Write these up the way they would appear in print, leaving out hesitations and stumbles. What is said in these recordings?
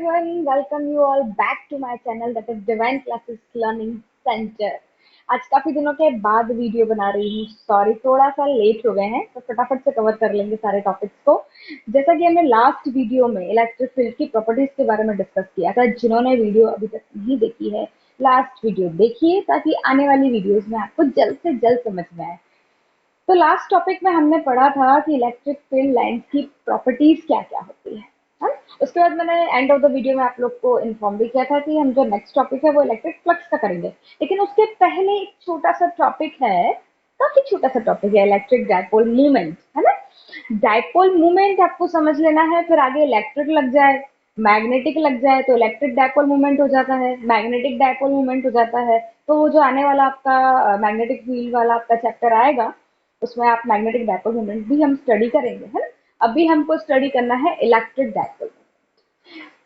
everyone, welcome you all back to my channel that is Divine Classes Learning Center। आज काफी दिनों के बाद वीडियो बना रही हूँ। सॉरी, थोड़ा सा लेट हो गए हैं, तो फटाफट से कवर कर लेंगे सारे टॉपिक्स को। जैसा कि हमने लास्ट वीडियो में इलेक्ट्रिक फील्ड की प्रॉपर्टीज के बारे में डिस्कस किया था। जिन्होंने वीडियो अभी तक नहीं देखी है, लास्ट वीडियो देखिए ताकि आने वाली वीडियोज में आपको जल्द से जल्द समझ में आए। तो लास्ट टॉपिक में हमने पढ़ा था कि इलेक्ट्रिक फील्ड लाइंस की प्रॉपर्टीज क्या क्या होती है। उसके बाद मैंने एंड ऑफ द वीडियो में आप लोग को इन्फॉर्म भी किया था कि हम जो नेक्स्ट टॉपिक है वो इलेक्ट्रिक फ्लक्स का करेंगे। लेकिन उसके पहले एक छोटा सा टॉपिक है, काफी छोटा सा टॉपिक है, इलेक्ट्रिक डायपोल मूवमेंट, है ना। डायपोल मूवमेंट आपको समझ लेना है, फिर आगे इलेक्ट्रिक लग जाए, मैग्नेटिक लग जाए तो इलेक्ट्रिक डायपोल मूवमेंट हो जाता है, मैग्नेटिक डायपोल मूवमेंट हो जाता है। तो वो जो आने वाला आपका मैग्नेटिक फील्ड वाला आपका चैप्टर आएगा, उसमें आप मैग्नेटिक डायपोल मोमेंट भी हम स्टडी करेंगे, है ना। अभी हमको स्टडी करना है इलेक्ट्रिक डायपोल।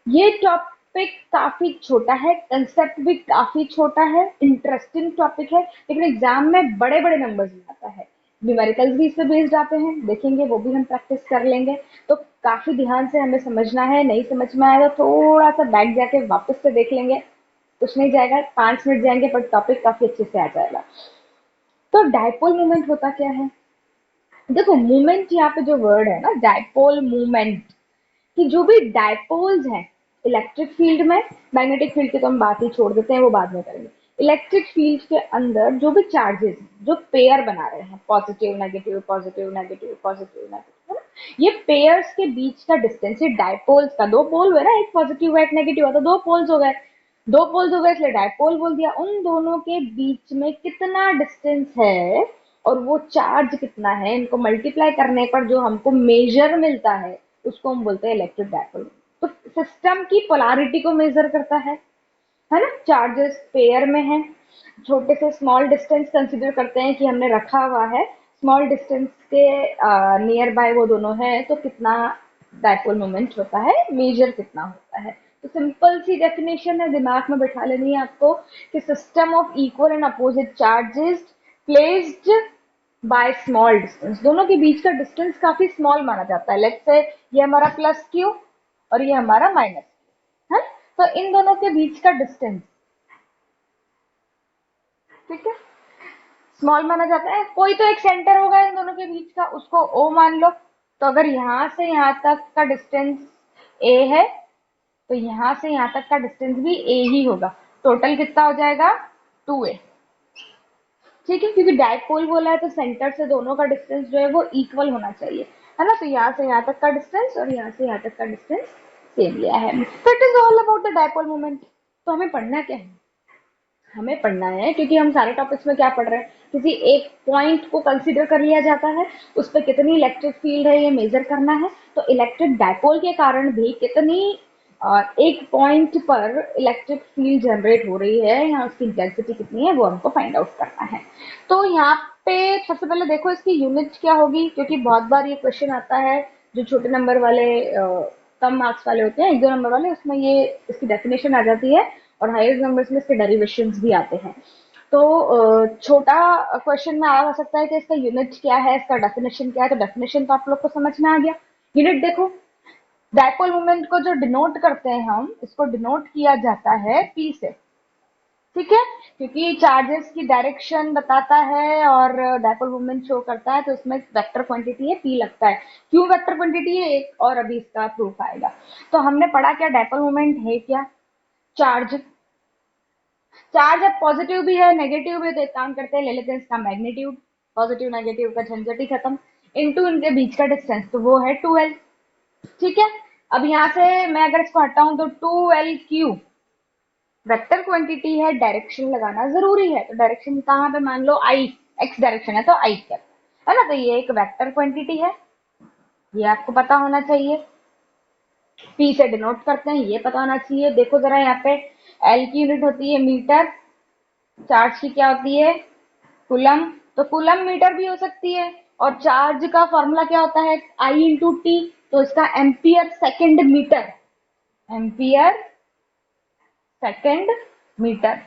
ये टॉपिक काफी छोटा है, कंसेप्ट भी काफी छोटा है, इंटरेस्टिंग टॉपिक है, लेकिन एग्जाम में बड़े बड़े नंबर्स में आता है। न्यूमेरिकल्स भी इससे बेस्ड आते हैं, देखेंगे, वो भी हम प्रैक्टिस कर लेंगे। तो काफी ध्यान से हमें समझना है। नहीं समझ में आएगा तो थोड़ा सा बैक जाके वापस से देख लेंगे, कुछ नहीं जाएगा, 5 मिनट जाएंगे, पर टॉपिक काफी अच्छे से आ जाएगा। तो डायपोल मूवमेंट होता क्या है? देखो, मूवमेंट यहाँ पे जो वर्ड है ना, डायपोल मूवमेंट, कि जो भी डायपोल्स हैं इलेक्ट्रिक फील्ड में, मैग्नेटिक फील्ड की तो हम बात ही छोड़ देते हैं, वो बाद में करेंगे। इलेक्ट्रिक फील्ड के अंदर जो भी चार्जेस जो पेयर बना रहे हैं, positive negative positive negative positive negative, है ना, ये पेयर्स के बीच का डिस्टेंस, ये डायपोल्स का, दो पोल हुए ना, एक पॉजिटिव है एक नेगेटिव है, तो दो पोल्स हो गए, दो पोल्स हो गए, इसलिए डायपोल बोल दिया। उन दोनों के बीच में कितना डिस्टेंस है और वो चार्ज कितना है, इनको मल्टीप्लाई करने पर जो हमको मेजर मिलता है उसको हम बोलते हैं इलेक्ट्रिक डायपोल। तो सिस्टम की पोलैरिटी को मेजर करता है ना। चार्जेस पेयर में है, छोटे से स्मॉल डिस्टेंस कंसिडर करते हैं कि हमने रखा हुआ है, स्मॉल डिस्टेंस के नियर बाय वो दोनों है, तो कितना डायपोल मोमेंट होता है, मेजर कितना होता है। तो सिंपल सी डेफिनेशन है, दिमाग में बैठा लेनी है आपको, कि system of equal and opposite charges placed by small distance, दोनों के बीच का डिस्टेंस काफी स्मॉल माना जाता है। लेट्स से ये हमारा प्लस क्यू और ये हमारा माइनस क्यू है, तो इन दोनों के बीच का डिस्टेंस, ठीक है, स्मॉल माना जाता है। कोई तो एक सेंटर होगा इन दोनों के बीच का, उसको ओ मान लो। तो अगर यहां से यहां तक का डिस्टेंस ए है, तो यहां से यहां तक का डिस्टेंस भी ए ही होगा। टोटल कितना हो जाएगा? 2a, ठीक है, क्योंकि डायपोल बोला है तो सेंटर से दोनों का डिस्टेंस जो है वो इक्वल होना चाहिए, है ना। तो यहाँ से यहाँ तक का डिस्टेंस और यहाँ से यहाँ तक का डिस्टेंस सेम लिया है। तो it is all about the dipole moment. तो हमें पढ़ना क्या है? हमें पढ़ना है, क्योंकि हम सारे टॉपिक्स में क्या पढ़ रहे हैं, किसी एक पॉइंट को कंसीडर कर लिया जाता है, उस पर कितनी इलेक्ट्रिक फील्ड है ये मेजर करना है। तो इलेक्ट्रिक डायपोल के कारण भी कितनी एक पॉइंट पर इलेक्ट्रिक फील्ड जनरेट हो रही है या उसकी इंटेंसिटी कितनी है, वो हमको फाइंड आउट करना है। तो यहाँ पे सबसे पहले देखो इसकी यूनिट क्या होगी, क्योंकि बहुत बार ये क्वेश्चन आता है, जो छोटे नंबर वाले कम मार्क्स वाले होते हैं, 1-2 नंबर वाले, उसमें ये इसकी डेफिनेशन आ जाती है, और हायर नंबर्स में इसके डेरिवेशंस भी आते हैं। तो छोटा क्वेश्चन में आ सकता है कि इसका यूनिट क्या है, इसका डेफिनेशन क्या है। तो डेफिनेशन तो आप लोग को समझ में आ गया। यूनिट देखो, डायपोल मोमेंट को जो डिनोट करते हैं हम, इसको डिनोट किया जाता है पी से, ठीक है, क्योंकि चार्जेस की डायरेक्शन बताता है और डायपोल मोमेंट शो करता है, तो इसमें वेक्टर क्वांटिटी है, पी लगता है। क्यों वेक्टर क्वांटिटी है एक, और अभी इसका प्रूफ आएगा। तो हमने पढ़ा क्या, डायपोल मोमेंट है क्या? चार्ज। चार्ज अब पॉजिटिव भी है नेगेटिव भी है, तो एक काम करते हैं, ले लेते हैं इसका मैग्नीट्यूड, पॉजिटिव नेगेटिव का झंझट ही खत्म, इनटू इनके बीच का डिस्टेंस, तो वो है 2l, ठीक है। अब यहाँ से मैं अगर इसको हटाऊं तो 2l क्यू वेक्टर क्वांटिटी है, डायरेक्शन लगाना जरूरी है, तो डायरेक्शन कहाँ पे, मान लो आई, एक्स डायरेक्शन है तो आई क्या है ना, तो ये एक वेक्टर क्वांटिटी है, ये आपको पता होना चाहिए। पी से डिनोट करते हैं, ये पता होना चाहिए। देखो जरा यहाँ पे एल की यूनिट होती है मीटर, चार्ज की क्या होती है? कूलम, तो कूलम मीटर भी हो सकती है। और चार्ज का फॉर्मूला क्या होता है? आई इंटू टी, तो इसका ampere second metre, ampere second metre,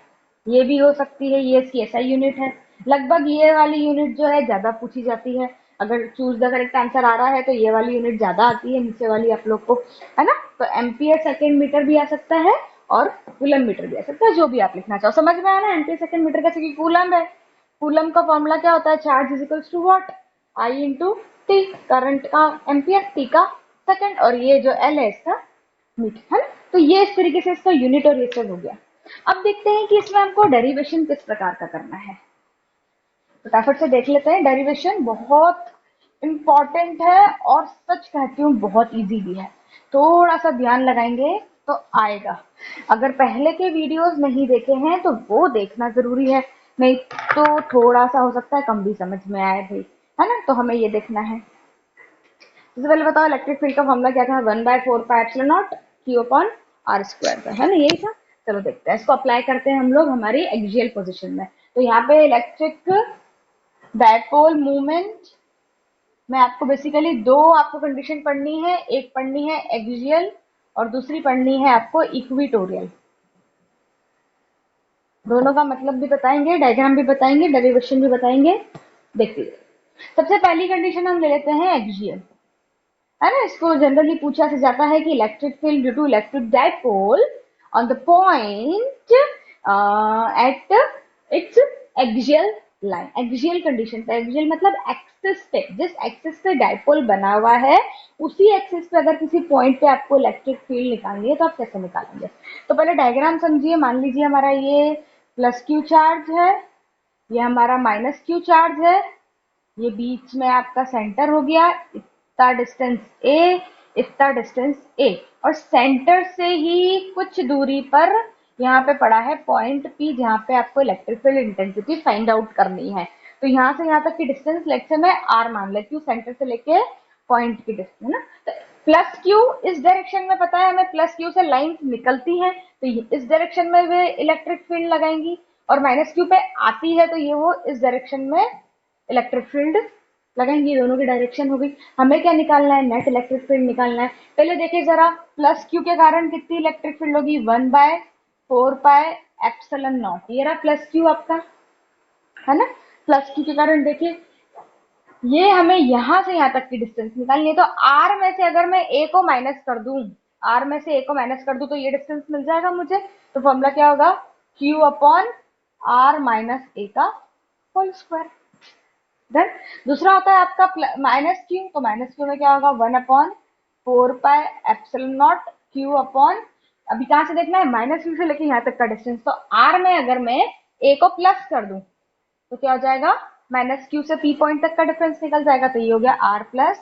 ये भी हो सकती है, ये इसकी एसआई यूनिट है। लगभग ये वाली यूनिट जो है ज्यादा पूछी जाती है। अगर चूज द करेक्ट आंसर आ रहा है तो ये वाली यूनिट ज्यादा आती है, नीचे वाली आप लोग को, है ना। तो एम्पियर सेकेंड मीटर भी आ सकता है और कूलम मीटर भी आ सकता है, जो भी आप लिखना चाहो। समझ में आया ना, एम्पियर सेकेंड मीटर का कूलम है। कूलम का फॉर्मूला क्या होता है, charge is equals to what, I into t, current का एम्पियर, टी का सेकेंड, और ये जो एल है इसका मीटर, है ना। तो ये इस तरीके से इसका यूनिट और ये सब हो गया। अब देखते हैं कि इसमें हमको डेरिवेशन किस प्रकार का करना है। फटाफट से देख लेते हैं। डेरिवेशन बहुत इंपॉर्टेंट है और सच कहती हूँ बहुत इजी भी है। थोड़ा सा ध्यान लगाएंगे तो आएगा। अगर पहले के वीडियोस नहीं देखे हैं तो वो देखना जरूरी है, नहीं तो थोड़ा सा हो सकता है कम भी समझ में आए भाई, है ना। तो हमें ये देखना है। सबसे पहले बताओ इलेक्ट्रिक फील्ड का फॉर्मूला क्या था, 1/4πε0 Q/r² का, है ना, यही था। चलो देखते हैं, इसको अप्लाई करते हैं हम लोग हमारी एक्सियल पोजीशन में। तो यहाँ पे इलेक्ट्रिक डायपोल मूवमेंट में आपको बेसिकली दो आपको कंडीशन पढ़नी है, एक पढ़नी है एक्सियल और दूसरी पढ़नी है आपको इक्विटोरियल। दोनों का मतलब भी बताएंगे, डायग्राम भी बताएंगे, डेरिवेशन भी बताएंगे, देखिए। सबसे पहली कंडीशन हम ले लेते हैं एक्सियल, है ना। इसको जनरली पूछा से जाता है कि electric field due to electric dipole on the point at its axial line. Axial condition पे, एक्सियल मतलब एक्सिस पे, जिस एक्सिस पे डायपोल बना हुआ है उसी एक्सिस पे अगर किसी पॉइंट पे आपको इलेक्ट्रिक फील्ड निकालनी है तो आप कैसे निकालेंगे। तो पहले डायग्राम समझिए। मान लीजिए हमारा ये प्लस क्यू चार्ज है, ये हमारा माइनस क्यू चार्ज है, ये बीच में आपका सेंटर हो गया, इतना डिस्टेंस ए, इतना डिस्टेंस ए, और सेंटर से ही कुछ दूरी पर यहाँ पे पड़ा है पॉइंट पी, जहाँ पे आपको electric field intensity find out करनी है। तो यहाँ से यहाँ तक की डिस्टेंस लेट से मैं आर मान लेती हूँ, सेंटर से लेके पॉइंट की डिस्टेंस, है ना। तो प्लस क्यू इस डायरेक्शन में, पता है हमें प्लस क्यू से लाइन निकलती है तो इस डायरेक्शन में वे इलेक्ट्रिक फील्ड लगाएंगी, और माइनस क्यू पे आती है तो ये वो इस डायरेक्शन में इलेक्ट्रिक फील्ड लगाएंगे। दोनों की डायरेक्शन हो गई। हमें क्या निकालना है, नेट इलेक्ट्रिक फील्ड निकालना है। पहले देखिए जरा, प्लस क्यू के कारण कितनी इलेक्ट्रिक फील्ड होगी, 1/4πε0। ये रहा प्लस क्यू आपका, है ना। प्लस क्यू के कारण देखिए, ये हमें यहां से यहां तक की डिस्टेंस निकालनी है। तो आर में से अगर मैं ए को माइनस कर दूं, आर में से ए को माइनस कर दूं तो ये डिस्टेंस मिल जाएगा मुझे। तो फॉर्मूला क्या होगा, Q upon r minus a का होल स्क्वायर। देन दूसरा होता है आपका माइनस क्यू, तो माइनस क्यू में क्या होगा, 1/4πε0 क्यू अपॉन, अभी कहां से देखना है, माइनस क्यू से लेके यहाँ तक का डिस्टेंस। तो आर में अगर मैं ए को प्लस कर दूं तो क्या हो जाएगा, माइनस क्यू से पी पॉइंट तक का डिफरेंस निकल जाएगा, तो ये हो गया आर प्लस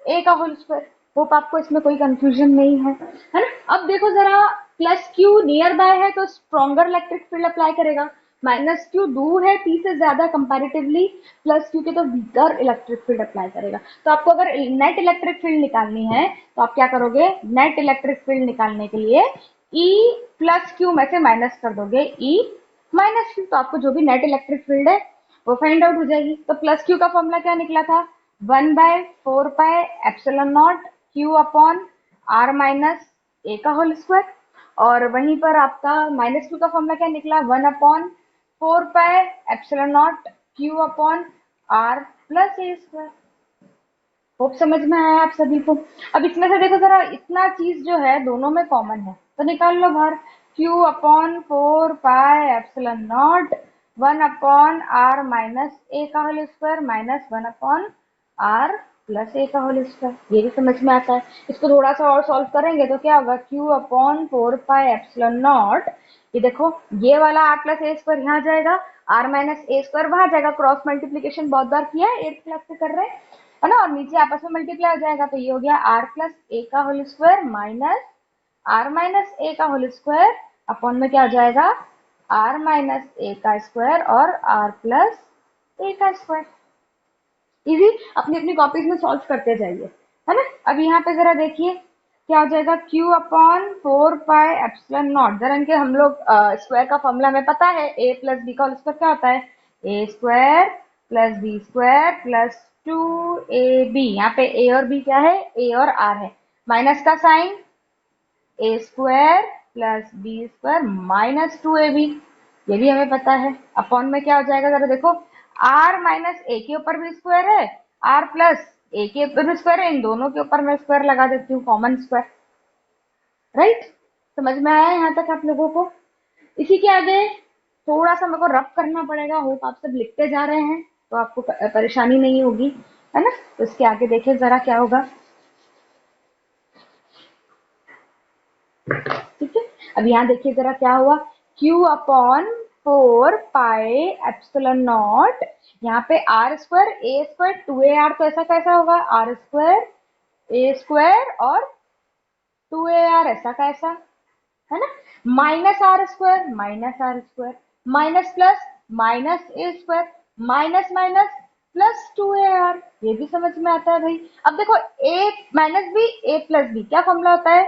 ए का होल स्क्वायर। होप आपको इसमें कोई कंफ्यूजन नहीं है ना। अब देखो जरा, प्लस क्यू नियर बाय है तो स्ट्रॉन्गर इलेक्ट्रिक फील्ड अप्लाई करेगा, माइनस क्यू दूर है टी से ज्यादा कंपैरेटिवली प्लस क्यू के, तो वीकर इलेक्ट्रिक फील्ड अप्लाई करेगा। तो आपको अगर नेट इलेक्ट्रिक फील्ड निकालनी है तो आप क्या करोगे, नेट इलेक्ट्रिक फील्ड निकालने के लिए ई प्लस क्यू में से माइनस कर दोगे ई माइनस क्यू, तो आपको जो भी नेट इलेक्ट्रिक फील्ड है वो फाइंड आउट हो जाएगी। तो प्लस क्यू का फॉर्मूला क्या निकला था, 1/4πε0 q upon r minus a का होल स्क्वायर। और वहीं पर आपका माइनस क्यू का फॉर्मूला क्या निकला, 1/4πε0 q upon r plus a square. Hope समझ में आया आप सभी को। अब इसमें से देखो जरा, इतना चीज जो है दोनों में कॉमन है तो निकाल लो बाहर, q upon 4πε0 1 upon r minus a का whole square minus 1 upon r plus a का होल स्क्वायर। ये भी समझ में आता है। इसको थोड़ा सा और सॉल्व करेंगे तो क्या होगा, q अपॉन 4πε0, ये देखो ये वाला आर प्लस ए स्क्वायर यहाँ जाएगा, आर माइनस ए स्क्वायर वहां जाएगा, क्रॉस मल्टीप्लीकेशन बहुत बार किया है, 8th क्लास से कर रहे हैं, है ना। और नीचे आपस में मल्टीप्लाई हो जाएगा, तो ये हो गया आर प्लस ए का whole square minus r minus a का होल स्क्वायर अपॉन में क्या हो जाएगा, आर माइनस ए का स्क्वायर और आर प्लस ए का स्क्वायर। इजी, अपनी अपनी कॉपीज में सॉल्व करते जाइए, है ना। अब यहाँ पे जरा देखिए क्या हो जाएगा, q अपॉन 4πε0, जरा इनके हम लोग स्क्वायर का फॉर्मूला हमें पता है, a प्लस बी का होल स्क्वायर क्या होता है, a square plus b square plus 2ab। यहाँ पे a और b क्या है, a और r है, माइनस का sign, a square plus b square minus 2ab, ये भी हमें पता है। अपॉन में क्या हो जाएगा, जरा देखो, r माइनस ए के ऊपर भी स्क्वायर है आर प्लस ए के ऊपर स्क्वायर है, इन दोनों के ऊपर मैं स्क्वायर लगा देती हूँ, कॉमन स्क्वायर। राइट, समझ में आया यहाँ तक आप लोगों को? इसी के आगे थोड़ा सा मेरे को रब करना पड़ेगा, होप आप सब लिखते जा रहे हैं तो आपको परेशानी नहीं होगी, है ना? तो इसके आगे देखिए जरा क्या होगा। ठीक है, अब यहाँ देखिए जरा क्या हुआ। Q upon 4 pi epsilon not, यहाँ पे are square a square 2ar, तो ऐसा कैसा होगा? आर स्क्वायर ए स्क्वायर और 2ar, ऐसा कैसा, है ना? Minus r square minus plus minus a square minus minus plus 2ar, ये भी समझ में आता है भाई। अब देखो ए माइनस बी ए प्लस बी क्या फॉर्मूला होता है?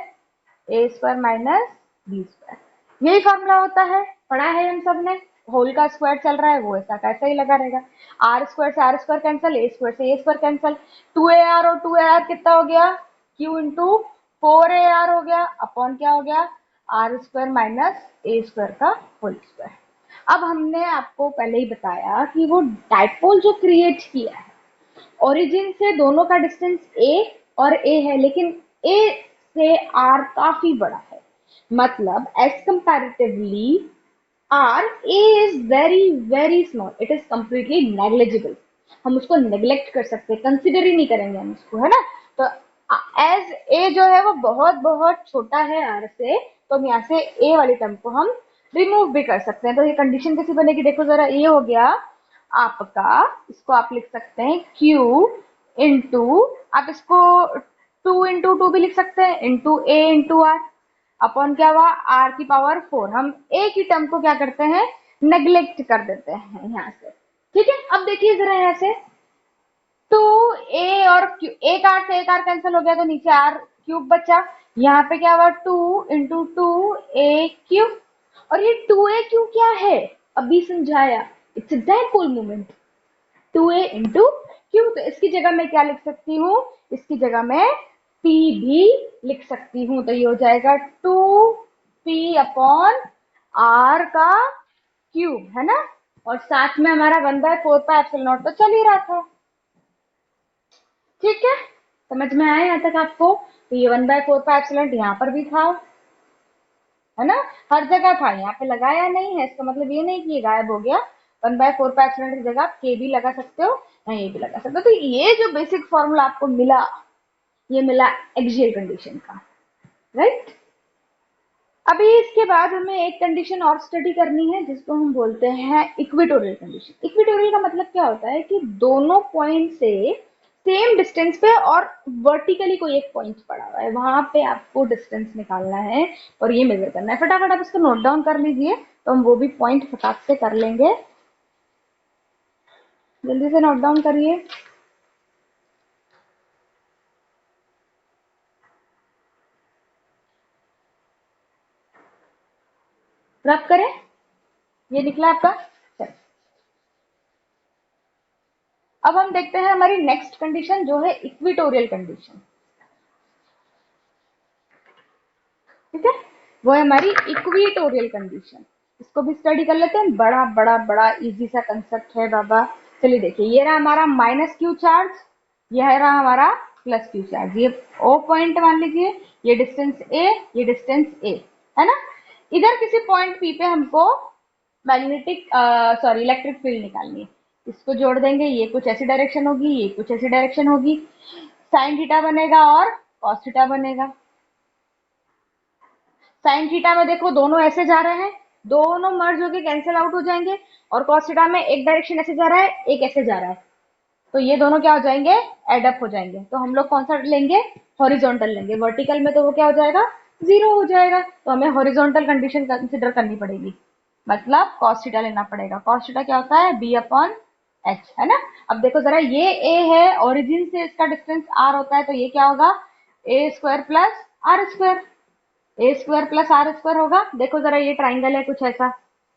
A square minus B square, यही फॉर्मूला होता है, पढ़ा है हम सब ने। होल का स्क्वायर चल रहा है वो ऐसा कैसा ही लगा रहेगा। आर स्क्वायर से r square cancel, a square से ए स्क्वायर कैंसिल, 2ar और 2ar कितना हो गया? q इंटू 4ar हो गया, अपॉन क्या हो गया? R square minus a square का होल स्क्वायर। अब हमने आपको पहले ही बताया कि वो डाइपोल जो क्रिएट किया है, ओरिजिन से दोनों का डिस्टेंस ए और ए है, लेकिन ए से आर काफी बड़ा है, मतलब as comparatively r a is very very small, it is completely negligible. हम उसको नेग्लेक्ट कर सकते हैं, कंसिडर ही नहीं करेंगे हम उसको, है ना? तो एज ए जो है वो बहुत बहुत छोटा है आर से, तो हम यहाँ से ए वाली टर्म को हम रिमूव भी कर सकते हैं। तो ये कंडीशन कैसी बनेगी देखो जरा, ये हो गया आपका, इसको आप लिख सकते हैं Q इंटू, आप इसको 2 इंटू 2 भी लिख सकते हैं, into a into r, upon क्या हुआ? आर की पावर 4। हम ए की टर्म को क्या करते हैं? नेग्लेक्ट कर देते हैं यहाँ से। ठीक है, अब देखिए जरा यहाँ से, तो ए और क्यू, एक आर से एक आर कैंसिल हो गया, तो नीचे आर क्यूब बचा। यहाँ पे क्या हुआ? 2 इंटू 2 ए क्यू, और ये 2a क्यू क्या है? अभी समझाया, it's dipole moment. 2a into Q, तो इसकी जगह मैं क्या लिख सकती हूँ? इसकी जगह मैं p भी लिख सकती हूँ, तो ये हो जाएगा 2p अपॉन आर का क्यूब, है ना? और साथ में हमारा 1/4 पाई एप्सिलॉन नॉट तो चल ही रहा था। ठीक है, समझ में आया यहाँ तक आपको? तो ये 1/4 पाई एप्सिलॉन यहाँ पर भी था, है ना? हर जगह था, यहाँ पे लगाया नहीं है, इसका मतलब ये नहीं कि ये गायब हो गया। 1/4 पाई एप्सिलॉन की जगह आप के भी लगा सकते हो, या ये भी लगा सकते हो। तो ये जो बेसिक फॉर्मूला आपको मिला, ये मिला एक्सियल कंडीशन का, राइट? अभी इसके बाद हमें एक कंडीशन और स्टडी करनी है, जिसको हम बोलते हैं इक्वेटोरियल कंडीशन। इक्वेटोरियल का मतलब क्या होता है कि दोनों पॉइंट से सेम डिस्टेंस पे और वर्टिकली कोई एक पॉइंट पड़ा हुआ है, वहां पे आपको डिस्टेंस निकालना है और ये मेजर करना है। फटाफट आप इसको नोट डाउन कर लीजिए, तो हम वो भी पॉइंट फटाक से कर लेंगे। जल्दी से नोट डाउन करिए। रब करें, ये निकला आपका। चलिए, अब हम देखते हैं हमारी नेक्स्ट कंडीशन जो है इक्वेटोरियल कंडीशन। ठीक है, वो है हमारी इक्वेटोरियल कंडीशन। इसको भी स्टडी कर लेते हैं, बड़ा बड़ा बड़ा इजी सा कंसेप्ट है बाबा। चलिए देखिए, ये रहा हमारा माइनस क्यू चार्ज, यह रहा हमारा प्लस क्यू चार्ज, ये ओ पॉइंट मान लीजिए, ये डिस्टेंस ए, ये डिस्टेंस ए, है ना? इधर किसी पॉइंट पी पे हमको मैग्नेटिक सॉरी इलेक्ट्रिक फील्ड निकालनी है। इसको जोड़ देंगे, ये कुछ ऐसी डायरेक्शन होगी, ये कुछ ऐसी डायरेक्शन होगी, साइन थीटा बनेगा और कॉस थीटा बनेगा। साइन थीटा में देखो दोनों ऐसे जा रहे हैं, दोनों मर्ज होके कैंसिल आउट हो जाएंगे, और कॉस थीटा में एक डायरेक्शन ऐसे जा रहा है, एक ऐसे जा रहा है, तो ये दोनों क्या हो जाएंगे? एड अप हो जाएंगे। तो हम लोग कौन सा लेंगे? हॉरिजॉन्टल लेंगे। वर्टिकल में तो वो क्या हो जाएगा? जीरो हो जाएगा, तो हमें हॉरिजॉन्टल कंडीशन कंसिडर करनी पड़ेगी, मतलब कॉस थीटा लेना पड़ेगा। कॉस थीटा क्या होता है? बी अपॉन एच, है ना? अब देखो जरा, ये ए है, ओरिजिन से इसका डिस्टेंस आर होता है, तो ये क्या होगा? A square plus r square, a square plus r square होगा। देखो जरा, ये ट्राइंगल है कुछ ऐसा,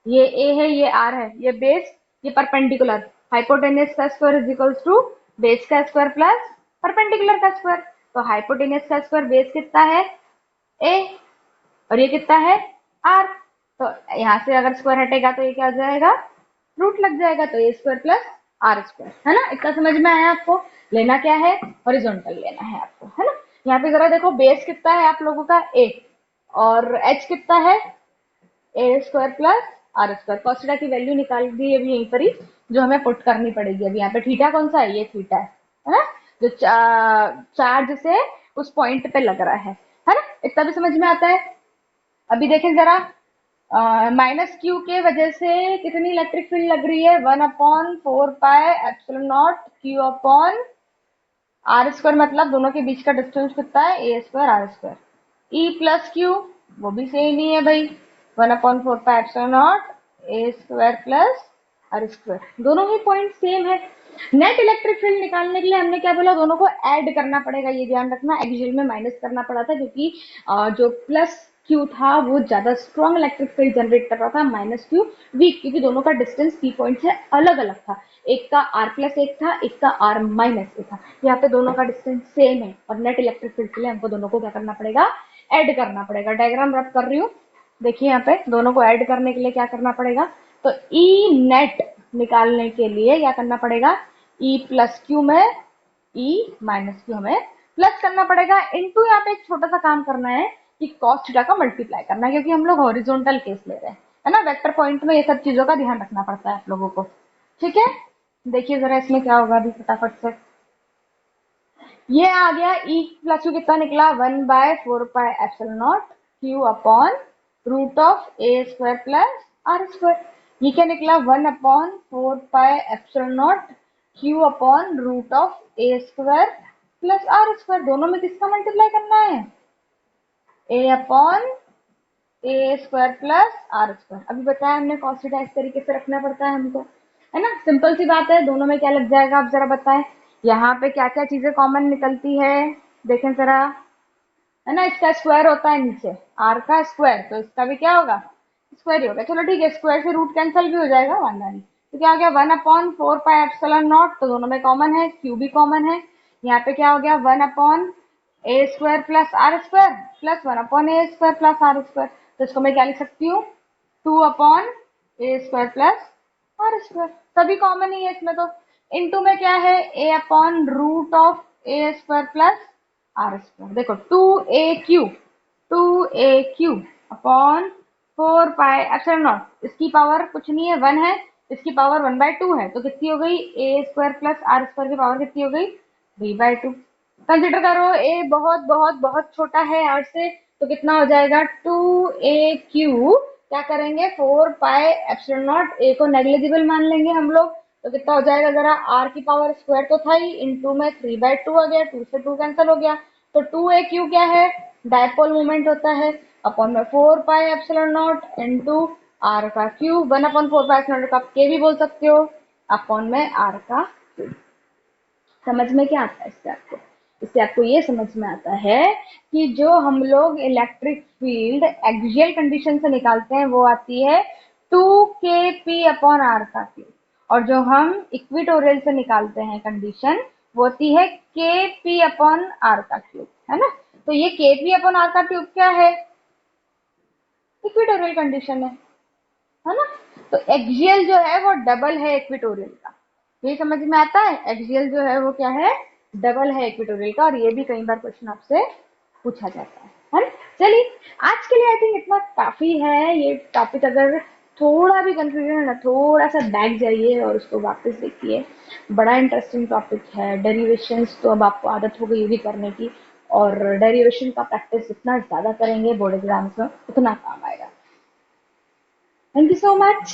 ये ए है, ये आर है, ये बेस, ये परपेंडिकुलर, हाइपोटेनियस का square is equals to base का स्क्वायर प्लस परपेंडिकुलर का स्क्वायर। तो हाइपोटेनियस का स्क्वायर बेस कितना है? ए, और ये कितना है? आर। तो यहाँ से अगर स्क्वायर हटेगा तो ये क्या हो जाएगा? रूट लग जाएगा, तो ए स्क्वायर प्लस आर स्क्वायर, है ना। इतना समझ में आया आपको। लेना क्या है, हॉरिजॉन्टल लेना है आपको, है ना। यहाँ पे जरा देखो, बेस कितना है आप लोगों का ए, और एच कितना है a square plus r square. Cos theta की वैल्यू निकाल दी अभी यहीं पर ही, जो हमें पुट करनी पड़ेगी। अभी यहाँ पे थीटा कौन सा है, ये थीटा है ना, जो चार्ज से उस पॉइंट पे लग रहा है ना। इतना भी समझ में आता है। अभी देखें जरा, माइनस क्यू के वजह से कितनी इलेक्ट्रिक फील्ड लग रही है, 1/4 pi epsilon naught q upon r square, मतलब दोनों के बीच का डिस्टेंस कितना है, a square r square. E plus q, वो भी सेम ही है भाई, 1/4 pi epsilon naught a square plus r square. दोनों ही पॉइंट सेम है। नेट इलेक्ट्रिक फील्ड निकालने के लिए हमने क्या बोला, दोनों को ऐड करना पड़ेगा। ये ध्यान रखना, एक्सियल में माइनस करना पड़ा था, क्योंकि जो प्लस क्यू था वो ज्यादा स्ट्रॉन्ग इलेक्ट्रिक फील्ड जनरेट कर रहा था, माइनस क्यू वीक, क्योंकि दोनों का डिस्टेंस पी पॉइंट से अलग अलग था। एक का आर प्लस एक था, एक का आर माइनस एक था। यहाँ पे दोनों का डिस्टेंस सेम है, और नेट इलेक्ट्रिक फील्ड के लिए हमको दोनों को क्या करना पड़ेगा, ऐड करना पड़ेगा। डायग्राम रब कर रही हूँ, देखिए यहाँ पे दोनों को ऐड करने के लिए क्या करना पड़ेगा, तो ई नेट निकालने के लिए क्या करना पड़ेगा, ई प्लस क्यू में ई माइनस क्यू हमें प्लस करना पड़ेगा, इनटू यहाँ पे एक छोटा सा काम करना है कि कॉस थीटा का मल्टीप्लाई करना है, क्योंकि हम लोग हॉरिजॉन्टल केस ले रहे हैं, है ना। वेक्टर पॉइंट में ये सब चीजों का ध्यान रखना पड़ता है आप लोगों को, ठीक है। देखिए जरा इसमें क्या होगा अभी फटाफट से। ये आ गया ई प्लस क्यू कितना निकला, 1/4 pi epsilon naught q upon root of a square plus r square. ये क्या निकला, 1/4 pi epsilon naught q upon root of a square plus r square. दोनों में किसका मल्टीप्लाई करना है, a upon a square plus r square. अभी बताया हमने कॉस थीटा इस तरीके से रखना पड़ता है हमको, है ना। सिंपल सी बात है, दोनों में क्या लग जाएगा आप जरा बताएं। यहाँ पे क्या क्या चीजें कॉमन निकलती है, देखें जरा, है ना। इसका स्क्वायर होता है नीचे, आर का स्क्वायर, तो इसका भी क्या होगा, स्क्वायर ही होगा। चलो ठीक है, स्क्वायर से रूट कैंसिल भी हो जाएगा, वाला नहीं। तो क्या हो गया, 1/4 पाई एप्सिलॉन नॉट, तो दोनों में कॉमन है, क्यू भी कॉमन है। यहाँ पे क्या हो गया, 1/ए स्क्वायर प्लस आर स्क्वायर प्लस 1/ए स्क्वायर प्लस आर स्क्वायर। तो इसको मैं क्या लिख सकती हूँ, 2/ए स्क्वायर प्लस आर स्क्वायर। सभी कॉमन ही है इसमें तो। इनटू में क्या है, a upon root of a square plus r square. देखो 2a q upon 4 pi epsilon naught, इसकी पावर कुछ नहीं है, 1 है, इसकी पावर 1/2 है, तो कितनी हो गई, ए स्क्वायर प्लस आर स्क्वायर की पावर कितनी हो गई, 3/2। कंसिडर करो ए बहुत बहुत बहुत छोटा है आर से, तो कितना हो जाएगा, 2a क्यू, क्या करेंगे, 4 पाई एप्सिलॉन नॉट, ए को नेग्लिजिबल मान लेंगे हम लोग, तो कितना हो जाएगा जरा, आर की पावर स्क्वायर तो था ही, इंटू में 3/2 आ गया, 2 से 2 कैंसिल हो गया, तो 2a क्यू क्या है, डायपोल मोमेंट होता है, अपॉन में 4 pi epsilon naught into r का क्यूब, 1/4 पाई एप्सिलॉन नॉट का के भी बोल सकते हो, अपॉन में आर का क्यूब। समझ में क्या आता है इससे आपको, इससे आपको ये समझ में आता है कि जो हम लोग इलेक्ट्रिक फील्ड एक्सियल कंडीशन से निकालते हैं वो आती है 2kp/r का क्यूब, और जो हम इक्वेटोरियल से निकालते हैं कंडीशन वो होती है kp/r का क्यूब, है ना। तो ये kp/r का क्यूब क्या है, इक्वेटोरियल कंडीशन है ना। तो एक्सियल जो है वो डबल है इक्वेटोरियल का, ये समझ में आता है। एक्सियल जो है वो क्या है, डबल है इक्वेटोरियल का, और ये भी कई बार क्वेश्चन आपसे पूछा जाता है ना। चलिए आज के लिए आई थिंक इतना काफी है। ये टॉपिक अगर थोड़ा भी कंफ्यूजन है ना, थोड़ा सा बैक जाइए और उसको वापस देखिए, बड़ा इंटरेस्टिंग टॉपिक है। डेरिवेशंस तो अब आपको आदत हो गई होगी करने की, और डेरिवेशन का प्रैक्टिस जितना ज्यादा करेंगे बोर्ड एग्जाम्स में उतना काम आएगा। Thank you so much.